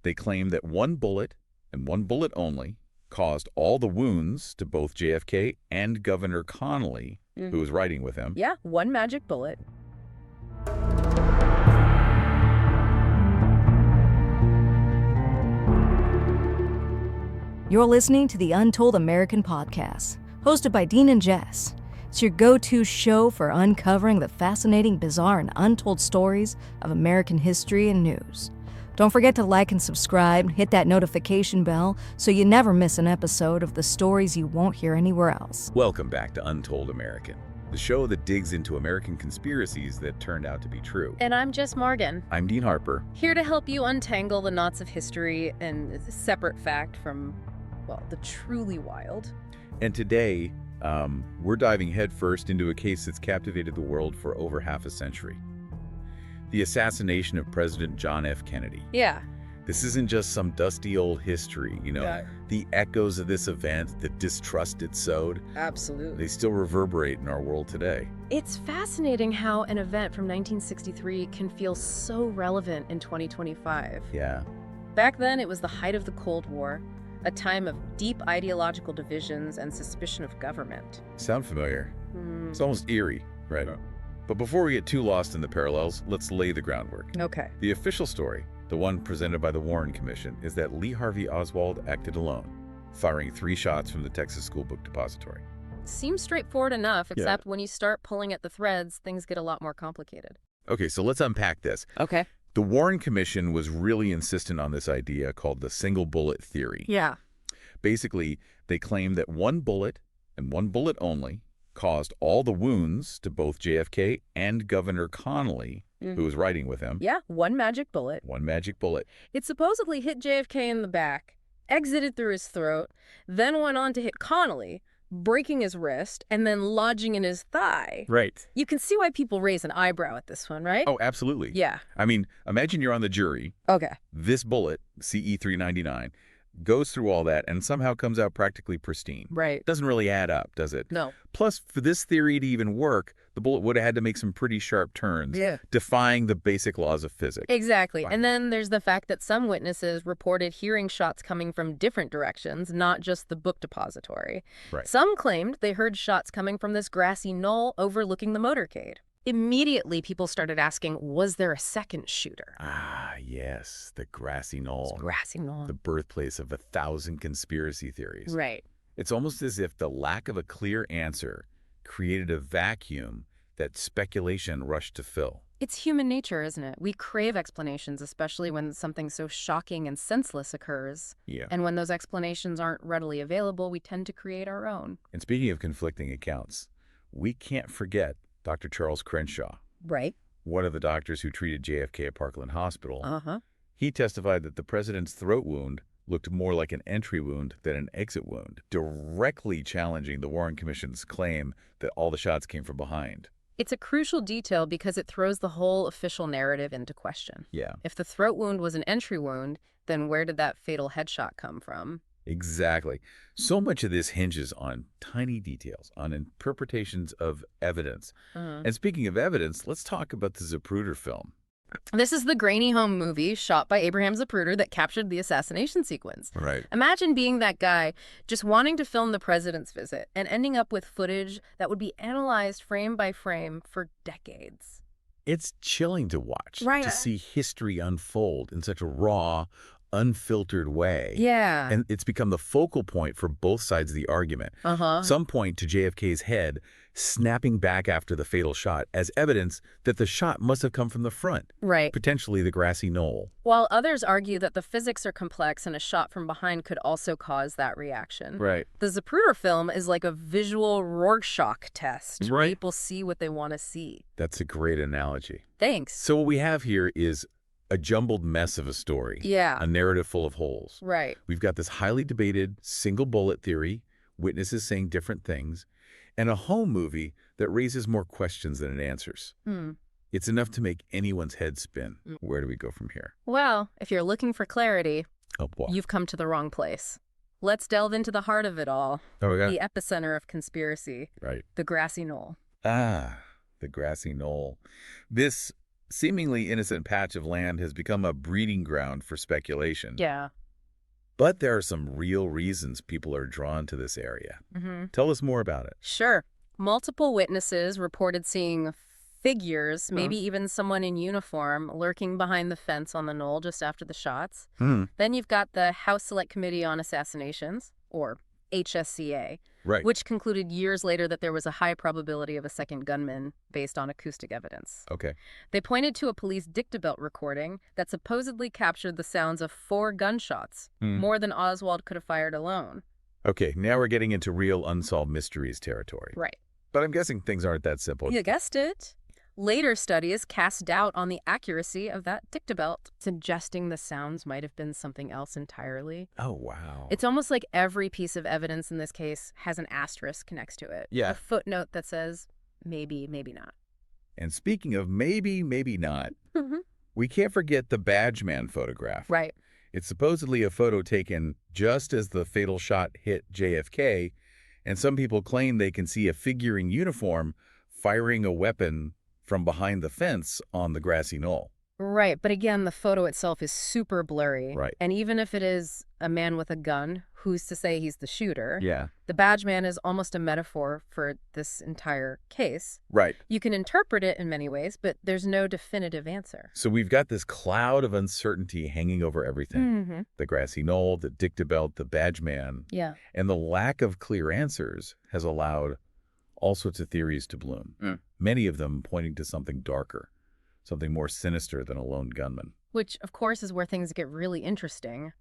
they claim that one bullet, and one bullet only, caused all the wounds to both JFK and Governor Connally, who was riding with him. Yeah, one magic bullet. You're listening to the Untold American Podcast, hosted by Dean and Jess. It's your go-to show for uncovering the fascinating, bizarre, and untold stories of American history and news. Don't forget to like and subscribe, hit that notification bell so you never miss an episode of the stories you won't hear anywhere else. Welcome back to Untold American, the show that digs into American conspiracies that turned out to be true. And I'm Jess Morgan, I'm Dean Harper. here to help you untangle the knots of history and a separate fact from, well, the truly wild. And today, we're diving headfirst into a case that's captivated the world for over half a century. The assassination of President John F. Kennedy. Yeah. This isn't just some dusty old history, The echoes of this event, the distrust it sowed, Absolutely. they still reverberate in our world today. It's fascinating how an event from 1963 can feel so relevant in 2025. Yeah. Back then, it was the height of the Cold War, a time of deep ideological divisions and suspicion of government. Sound familiar? It's almost eerie, right? But before we get too lost in the parallels, let's lay the groundwork. Okay. The official story, the one presented by the Warren Commission, is that Lee Harvey Oswald acted alone, firing 3 shots from the Texas School Book Depository. Seems straightforward enough, except when you start pulling at the threads, things get a lot more complicated. Okay, so let's unpack this. Okay. The Warren Commission was really insistent on this idea called the single bullet theory. Yeah. Basically, they claimed that one bullet, and one bullet only, caused all the wounds to both JFK and Governor Connally, who was riding with him. Yeah, one magic bullet. One magic bullet. It supposedly hit JFK in the back, exited through his throat, then went on to hit Connally, breaking his wrist, and then lodging in his thigh. Right. You can see why people raise an eyebrow at this one, right? Oh, absolutely. Yeah. I mean, imagine you're on the jury. Okay. This bullet, CE 399, goes through all that and somehow comes out practically pristine. Right. Doesn't really add up, does it? No. Plus, for this theory to even work, the bullet would have had to make some pretty sharp turns, defying the basic laws of physics. Exactly. And then there's the fact that some witnesses reported hearing shots coming from different directions, not just the book depository. Right. Some claimed they heard shots coming from this grassy knoll overlooking the motorcade. Immediately, people started asking, was there a second shooter? Ah, yes, the grassy knoll. Grassy knoll. The birthplace of 1,000 conspiracy theories. Right. It's almost as if the lack of a clear answer created a vacuum that speculation rushed to fill. It's human nature, isn't it? We crave explanations, especially when something so shocking and senseless occurs. Yeah. And when those explanations aren't readily available, we tend to create our own. And speaking of conflicting accounts, we can't forget Dr. Charles Crenshaw, Right. one of the doctors who treated JFK at Parkland Hospital. Uh-huh. He testified that the president's throat wound looked more like an entry wound than an exit wound, directly challenging the Warren Commission's claim that all the shots came from behind. It's a crucial detail because it throws the whole official narrative into question. Yeah. If the throat wound was an entry wound, then where did that fatal headshot come from? Exactly. So much of this hinges on tiny details, on interpretations of evidence. And speaking of evidence, let's talk about the Zapruder film. This is the grainy home movie shot by Abraham Zapruder that captured the assassination sequence. Right. Imagine being that guy just wanting to film the president's visit and ending up with footage that would be analyzed frame by frame for decades. It's chilling to watch, Right. to see history unfold in such a raw, unfiltered way. Yeah. And it's become the focal point for both sides of the argument. Some point to JFK's head snapping back after the fatal shot as evidence that the shot must have come from the front, Right. potentially the grassy knoll. While others argue that the physics are complex and a shot from behind could also cause that reaction. Right. The Zapruder film is like a visual Rorschach test. Right. People see what they want to see. That's a great analogy. Thanks. So what we have here is a jumbled mess of a story. Yeah. A narrative full of holes. Right. We've got this highly debated single bullet theory, witnesses saying different things, and a home movie that raises more questions than it answers. It's enough to make anyone's head spin. Where do we go from here? Well, if you're looking for clarity, Oh, boy. you've come to the wrong place. Let's delve into the heart of it all. Oh, we got The epicenter of conspiracy. Right. The grassy knoll. Ah, the grassy knoll. This seemingly innocent patch of land has become a breeding ground for speculation. Yeah. But there are some real reasons people are drawn to this area. Tell us more about it. Sure. Multiple witnesses reported seeing figures, maybe even someone in uniform, lurking behind the fence on the knoll just after the shots. Then you've got the House Select Committee on Assassinations, or HSCA, Right. which concluded years later that there was a high probability of a second gunman based on acoustic evidence. Okay. They pointed to a police dictabelt recording that supposedly captured the sounds of 4 gunshots, more than Oswald could have fired alone. Okay, now we're getting into real unsolved mysteries territory. Right. But I'm guessing things aren't that simple. You guessed it. Later studies cast doubt on the accuracy of that dictabelt, suggesting the sounds might have been something else entirely. Oh, wow. It's almost like every piece of evidence in this case has an asterisk next to it. Yeah. A footnote that says, maybe, maybe not. And speaking of maybe, maybe not, we can't forget the badge man photograph. Right. It's supposedly a photo taken just as the fatal shot hit JFK, and some people claim they can see a figure in uniform firing a weapon from behind the fence on the grassy knoll. Right, but again, the photo itself is super blurry. Right. And even if it is a man with a gun, who's to say he's the shooter? Yeah. The badge man is almost a metaphor for this entire case. Right. You can interpret it in many ways, but there's no definitive answer. So we've got this cloud of uncertainty hanging over everything. The grassy knoll, the dictabelt, the badge man. Yeah. And the lack of clear answers has allowed all sorts of theories to bloom, many of them pointing to something darker, something more sinister than a lone gunman. Which, of course, is where things get really interesting.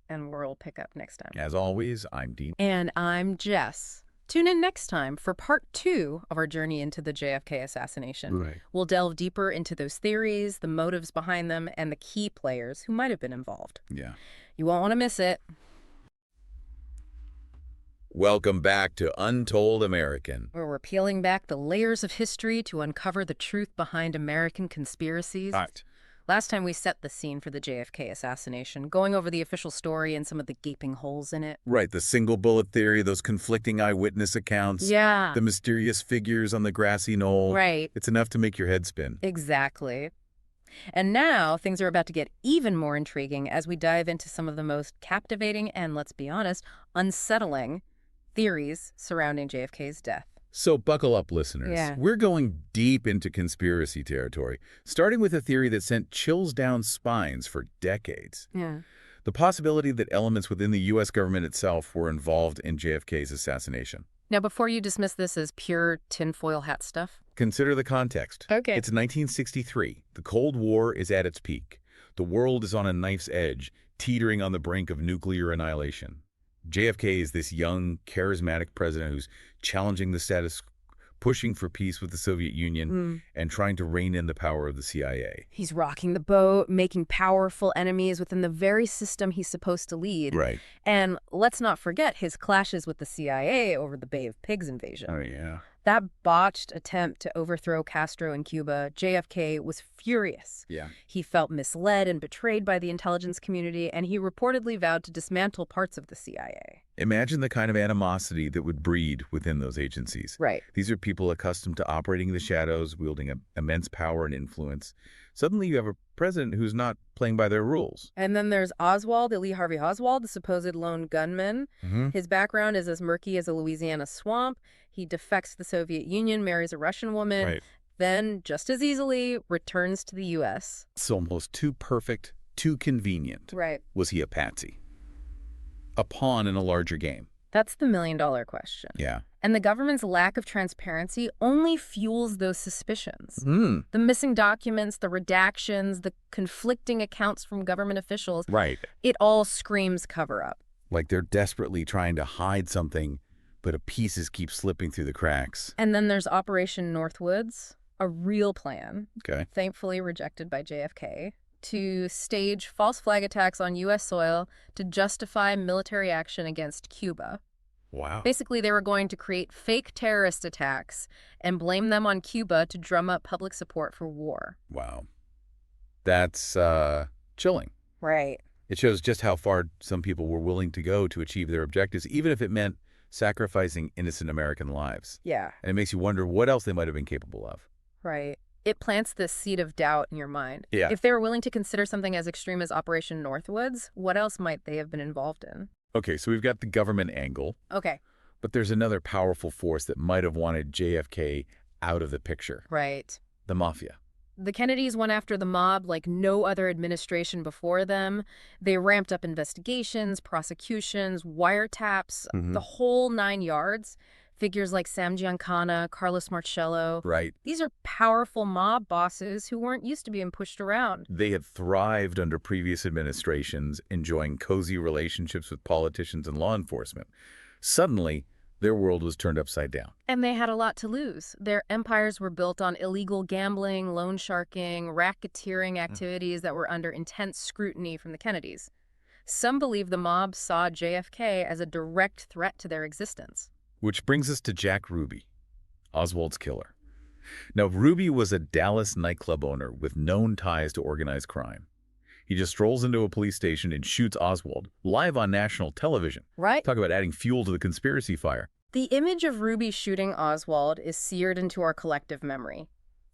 And we'll pick up next time. As always, I'm Dean. And I'm Jess. Tune in next time for part 2 of our journey into the JFK assassination. Right. We'll delve deeper into those theories, the motives behind them, and the key players who might have been involved. Yeah. You won't want to miss it. Welcome back to Untold American. Where we're peeling back the layers of history to uncover the truth behind American conspiracies. Right. Last time we set the scene for the JFK assassination, going over the official story and some of the gaping holes in it. Right, the single bullet theory, those conflicting eyewitness accounts. Yeah. The mysterious figures on the grassy knoll. Right. It's enough to make your head spin. Exactly. And now things are about to get even more intriguing as we dive into some of the most captivating and, let's be honest, unsettling theories surrounding JFK's death. So buckle up, listeners. Yeah. We're going deep into conspiracy territory, starting with a theory that sent chills down spines for decades. Yeah. The possibility that elements within the U.S. government itself were involved in JFK's assassination. Now, before you dismiss this as pure tinfoil hat stuff. Consider the context. Okay. It's 1963. The Cold War is at its peak. The world is on a knife's edge, teetering on the brink of nuclear annihilation. JFK is this young, charismatic president who's challenging the status, pushing for peace with the Soviet Union, and trying to rein in the power of the CIA. He's rocking the boat, making powerful enemies within the very system he's supposed to lead. Right. And let's not forget his clashes with the CIA over the Bay of Pigs invasion. Oh, yeah. That botched attempt to overthrow Castro in Cuba, JFK was furious. Yeah. He felt misled and betrayed by the intelligence community, and he reportedly vowed to dismantle parts of the CIA. Imagine the kind of animosity that would breed within those agencies. Right. These are people accustomed to operating in the shadows, wielding immense power and influence. Suddenly you have a president who's not playing by their rules. And then there's Oswald, Lee Harvey Oswald, the supposed lone gunman. His background is as murky as a Louisiana swamp. He defects to the Soviet Union, marries a Russian woman, Right. then, just as easily, returns to the U.S. It's almost too perfect, too convenient. Right. Was he a patsy? A pawn in a larger game? That's the million-dollar question. Yeah. And the government's lack of transparency only fuels those suspicions. The missing documents, the redactions, the conflicting accounts from government officials. Right. It all screams cover-up. Like they're desperately trying to hide something, but pieces keep slipping through the cracks. And then there's Operation Northwoods, a real plan, Okay. thankfully rejected by JFK, to stage false flag attacks on U.S. soil to justify military action against Cuba. Wow. Basically, they were going to create fake terrorist attacks and blame them on Cuba to drum up public support for war. Wow. That's chilling. Right. It shows just how far some people were willing to go to achieve their objectives, even if it meant sacrificing innocent American lives. Yeah. And it makes you wonder what else they might have been capable of. Right. It plants this seed of doubt in your mind. Yeah. If they were willing to consider something as extreme as Operation Northwoods, what else might they have been involved in? Okay, so we've got the government angle, Okay. but there's another powerful force that might have wanted JFK out of the picture. Right. The mafia. The Kennedys went after the mob like no other administration before them. They ramped up investigations, prosecutions, wiretaps, the whole 9 yards. Figures like Sam Giancana, Carlos Marcello. Right. These are powerful mob bosses who weren't used to being pushed around. They had thrived under previous administrations, enjoying cozy relationships with politicians and law enforcement. Suddenly, their world was turned upside down. And they had a lot to lose. Their empires were built on illegal gambling, loan sharking, racketeering activities that were under intense scrutiny from the Kennedys. Some believe the mob saw JFK as a direct threat to their existence. Which brings us to Jack Ruby, Oswald's killer. Now, Ruby was a Dallas nightclub owner with known ties to organized crime. He just strolls into a police station and shoots Oswald, live on national television. Right? Talk about adding fuel to the conspiracy fire. The image of Ruby shooting Oswald is seared into our collective memory.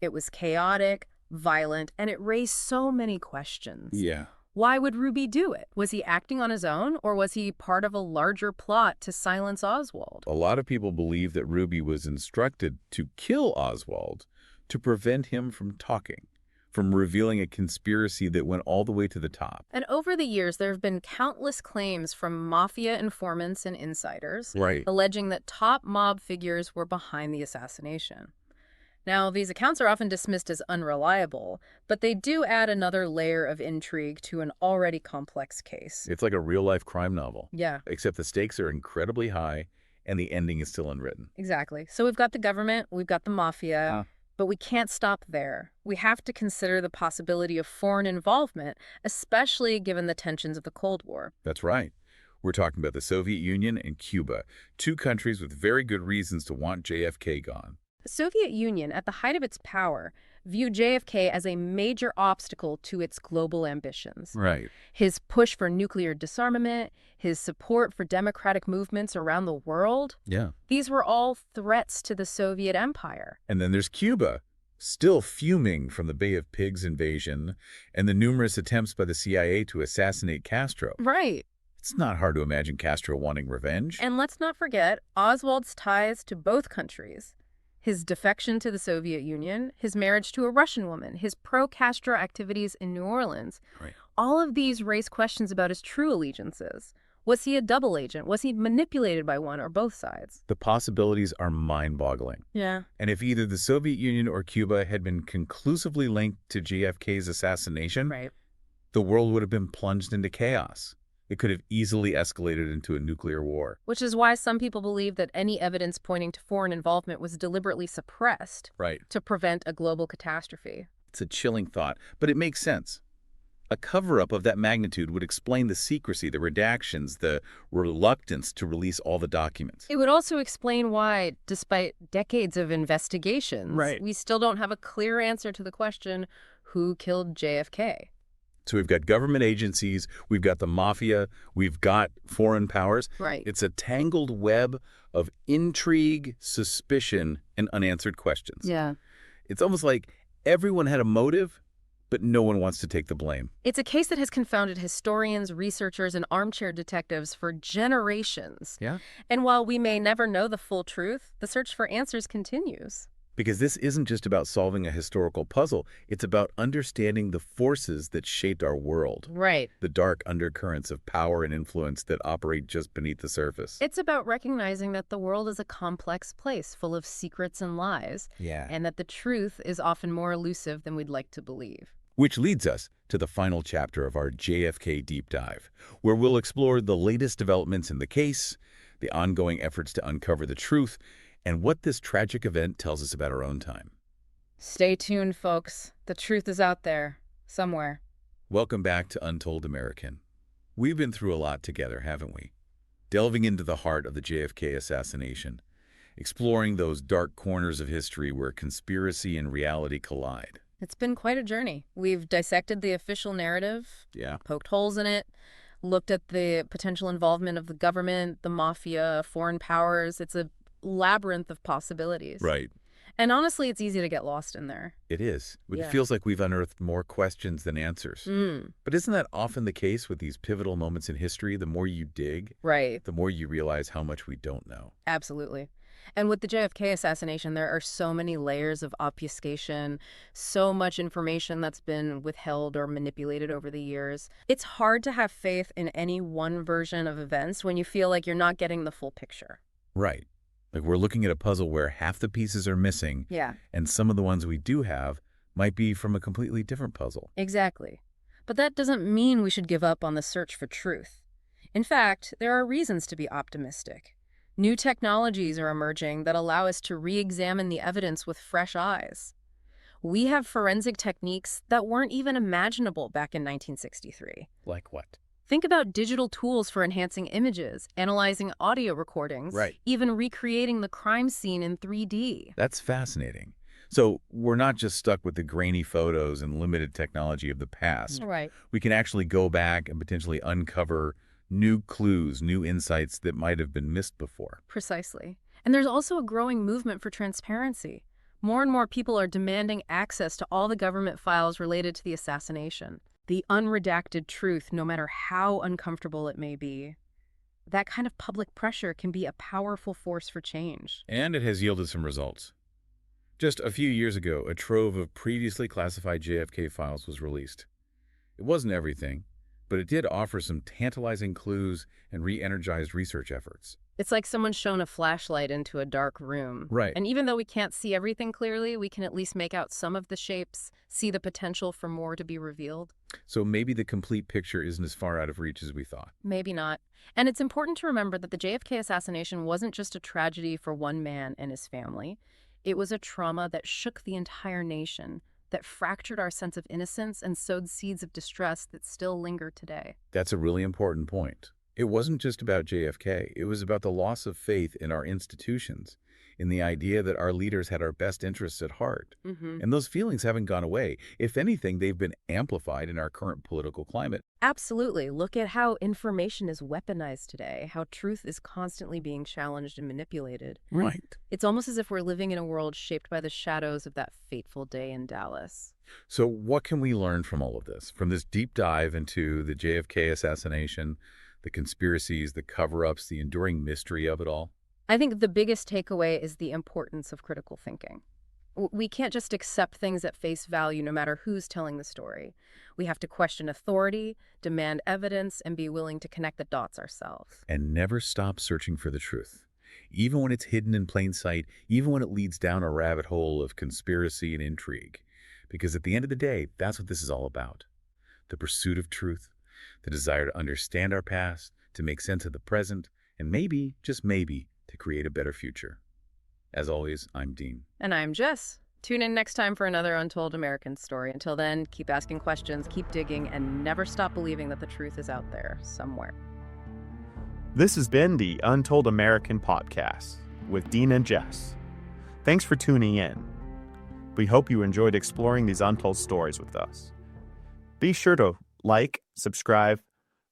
It was chaotic, violent, and it raised so many questions. Yeah. Why would Ruby do it? Was he acting on his own, or was he part of a larger plot to silence Oswald? A lot of people believe that Ruby was instructed to kill Oswald to prevent him from talking, from revealing a conspiracy that went all the way to the top. And over the years, there have been countless claims from mafia informants and insiders alleging that top mob figures were behind the assassination. Now, these accounts are often dismissed as unreliable, but they do add another layer of intrigue to an already complex case. It's like a real-life crime novel. Yeah. Except the stakes are incredibly high, and the ending is still unwritten. Exactly. So we've got the government, we've got the mafia, but we can't stop there. We have to consider the possibility of foreign involvement, especially given the tensions of the Cold War. That's right. We're talking about the Soviet Union and Cuba, two countries with very good reasons to want JFK gone. The Soviet Union, at the height of its power, viewed JFK as a major obstacle to its global ambitions. Right. His push for nuclear disarmament, his support for democratic movements around the world, these were all threats to the Soviet Empire. And then there's Cuba, still fuming from the Bay of Pigs invasion and the numerous attempts by the CIA to assassinate Castro. Right. It's not hard to imagine Castro wanting revenge. And let's not forget Oswald's ties to both countries. His defection to the Soviet Union, his marriage to a Russian woman, his pro-Castro activities in New Orleans. Right. All of these raise questions about his true allegiances. Was he a double agent? Was he manipulated by one or both sides? The possibilities are mind-boggling. Yeah. And if either the Soviet Union or Cuba had been conclusively linked to JFK's assassination, the world would have been plunged into chaos. It could have easily escalated into a nuclear war. Which is why some people believe that any evidence pointing to foreign involvement was deliberately suppressed to prevent a global catastrophe. It's a chilling thought, but it makes sense. A cover-up of that magnitude would explain the secrecy, the redactions, the reluctance to release all the documents. It would also explain why, despite decades of investigations, we still don't have a clear answer to the question, who killed JFK? So we've got government agencies, we've got the mafia, we've got foreign powers. Right. It's a tangled web of intrigue, suspicion, and unanswered questions. Yeah. It's almost like everyone had a motive, but no one wants to take the blame. It's a case that has confounded historians, researchers, and armchair detectives for generations. Yeah. And while we may never know the full truth, the search for answers continues. Because this isn't just about solving a historical puzzle. It's about understanding the forces that shaped our world. Right. The dark undercurrents of power and influence that operate just beneath the surface. It's about recognizing that the world is a complex place full of secrets and lies. Yeah. And that the truth is often more elusive than we'd like to believe. Which leads us to the final chapter of our JFK deep dive, where we'll explore the latest developments in the case, the ongoing efforts to uncover the truth, and what this tragic event tells us about our own time. Stay tuned, folks. The truth is out there, somewhere. Welcome back to Untold American. We've been through a lot together, haven't we? Delving into the heart of the JFK assassination, exploring those dark corners of history where conspiracy and reality collide. It's been quite a journey. We've dissected the official narrative, poked holes in it, looked at the potential involvement of the government, the mafia, foreign powers. It's a labyrinth of possibilities. Right. And honestly, it's easy to get lost in there. It is. It Yeah. feels like we've unearthed more questions than answers. Mm, But isn't that often the case with these pivotal moments in history? The more you dig, right. the more you realize how much we don't know. Absolutely. And with the JFK assassination, there are so many layers of obfuscation, so much information that's been withheld or manipulated over the years. It's hard to have faith in any one version of events when you feel like you're not getting the full picture. Right. Like we're looking at a puzzle where half the pieces are missing, Yeah, and some of the ones we do have might be from a completely different puzzle. exactly. But that doesn't mean we should give up on the search for truth. In fact, there are reasons to be optimistic. New technologies are emerging that allow us to re-examine the evidence with fresh eyes. We have forensic techniques that weren't even imaginable back in 1963. Like what? Think about digital tools for enhancing images, analyzing audio recordings, Right. even recreating the crime scene in 3D. That's fascinating. So we're not just stuck with the grainy photos and limited technology of the past. Right. We can actually go back and potentially uncover new clues, new insights that might have been missed before. Precisely. And there's also a growing movement for transparency. More and more people are demanding access to all the government files related to the assassination. The unredacted truth, no matter how uncomfortable it may be. That kind of public pressure can be a powerful force for change. And it has yielded some results. Just a few years ago, a trove of previously classified JFK files was released. It wasn't everything, but it did offer some tantalizing clues and re-energized research efforts. It's like someone's shown a flashlight into a dark room. Right. And even though we can't see everything clearly, we can at least make out some of the shapes, see the potential for more to be revealed. So maybe the complete picture isn't as far out of reach as we thought. Maybe not. And it's important to remember that the JFK assassination wasn't just a tragedy for one man and his family. It was a trauma that shook the entire nation, that fractured our sense of innocence and sowed seeds of distress that still linger today. That's a really important point. It wasn't just about JFK. It was about the loss of faith in our institutions, in the idea that our leaders had our best interests at heart. And those feelings haven't gone away. If anything, they've been amplified in our current political climate. Absolutely. Look at how information is weaponized today, how truth is constantly being challenged and manipulated. Right. It's almost as if we're living in a world shaped by the shadows of that fateful day in Dallas. So what can we learn from all of this, from this deep dive into the JFK assassination, the conspiracies, the cover-ups, the enduring mystery of it all? I think the biggest takeaway is the importance of critical thinking. We can't just accept things at face value no matter who's telling the story. We have to question authority, demand evidence, and be willing to connect the dots ourselves. And never stop searching for the truth. Even when it's hidden in plain sight, even when it leads down a rabbit hole of conspiracy and intrigue. Because at the end of the day, that's what this is all about. The pursuit of truth, the desire to understand our past, to make sense of the present, and maybe, just maybe, to create a better future. As always, I'm Dean. And I'm Jess. Tune in next time for another Untold American story. Until then, keep asking questions, keep digging, and never stop believing that the truth is out there somewhere. This has been the Untold American Podcast with Dean and Jess. Thanks for tuning in. We hope you enjoyed exploring these untold stories with us. Be sure to like, subscribe,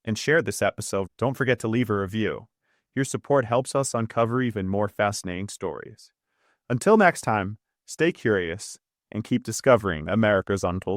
and share this episode. Don't forget to leave a review. Your support helps us uncover even more fascinating stories. Until next time, stay curious and keep discovering America's untold